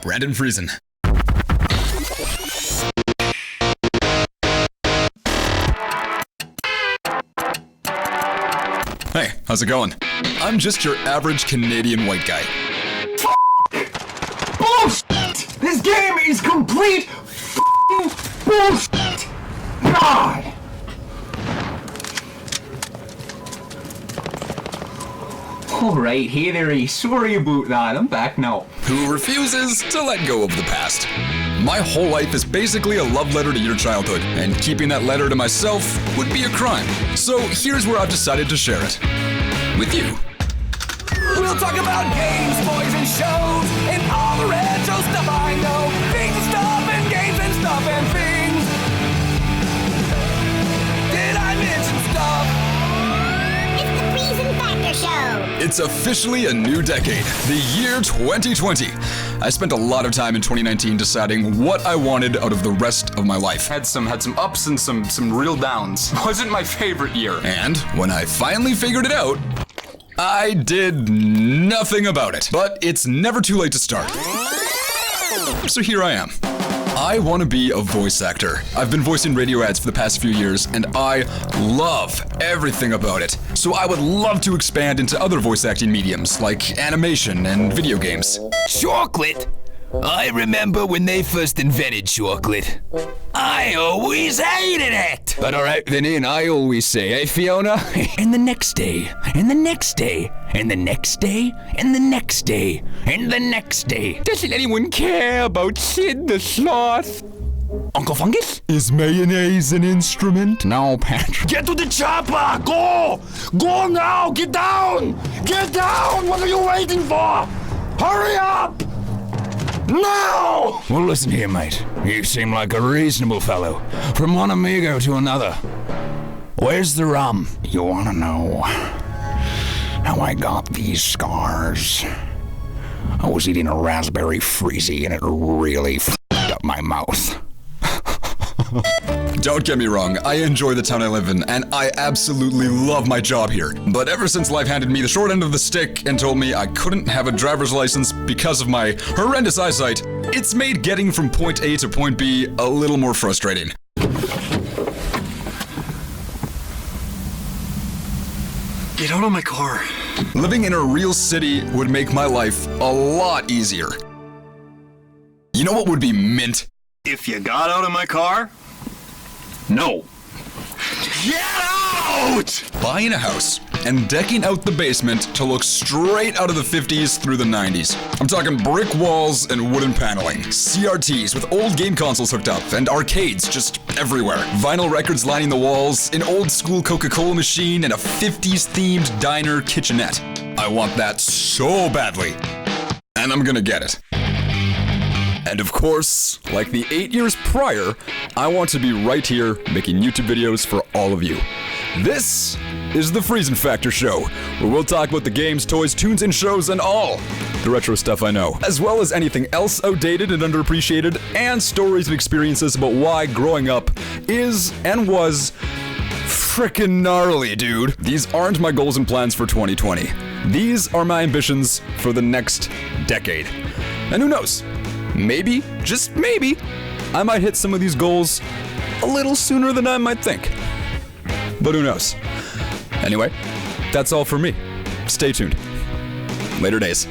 Brandon Friesen. Hey, how's it going? I'm just your average Canadian white guy. Bullshit! This game is complete bullshit! God! Alright, hey there, sorry about that, I'm back now. Who refuses to let go of the past. My whole life is basically a love letter to your childhood, and keeping that letter to myself would be a crime. So here's where I've decided to share it. With you. We'll talk about games, toys, and shows, and all the retro stuff I know. Things and stuff, and games and stuff, and things. Did I mention stuff? It's the FreezenFactor Show! It's officially a new decade, the year 2020. I spent a lot of time in 2019 deciding what I wanted out of the rest of my life. Had some ups and some real downs. Wasn't my favorite year. And when I finally figured it out, I did nothing about it. But it's never too late to start. So here I am. I want to be a voice actor. I've been voicing radio ads for the past few years, and I love everything about it. So I would love to expand into other voice acting mediums, like animation and video games. Chocolate? I remember when they first invented chocolate. I always hated it! But alright, then Ian, I always say, eh, Fiona? And the next day, and the next day, and the next day, and the next day, and the next day. Doesn't anyone care about Sid the Sloth? Uncle Fungus? Is mayonnaise an instrument? No, Patrick. Get to the chopper! Go! Go now! Get down! Get down! What are you waiting for? Hurry up! No! Well, listen here, mate. You seem like a reasonable fellow. From one amigo to another. Where's the rum? You wanna know how I got these scars? I was eating a raspberry freezy and it really f***ed up my mouth. Don't get me wrong, I enjoy the town I live in, and I absolutely love my job here. But ever since life handed me the short end of the stick and told me I couldn't have a driver's license because of my horrendous eyesight, it's made getting from point A to point B a little more frustrating. Get out of my car. Living in a real city would make my life a lot easier. You know what would be mint? If you got out of my car? No. Get out! Buying a house and decking out the basement to look straight out of the 50s through the 90s. I'm talking brick walls and wooden paneling, CRTs with old game consoles hooked up, and arcades just everywhere. Vinyl records lining the walls, an old school Coca-Cola machine, and a 50s themed diner kitchenette. I want that so badly. And I'm gonna get it. And of course, like the 8 years prior, I want to be right here making YouTube videos for all of you. This is the FreezenFactor Show, where we'll talk about the games, toys, tunes, and shows, and all the retro stuff I know, as well as anything else outdated and underappreciated, and stories and experiences about why growing up is and was frickin' gnarly, dude. These aren't my goals and plans for 2020. These are my ambitions for the next decade. And who knows? Maybe, just maybe, I might hit some of these goals a little sooner than I might think. But who knows? Anyway, that's all for me. Stay tuned. Later days.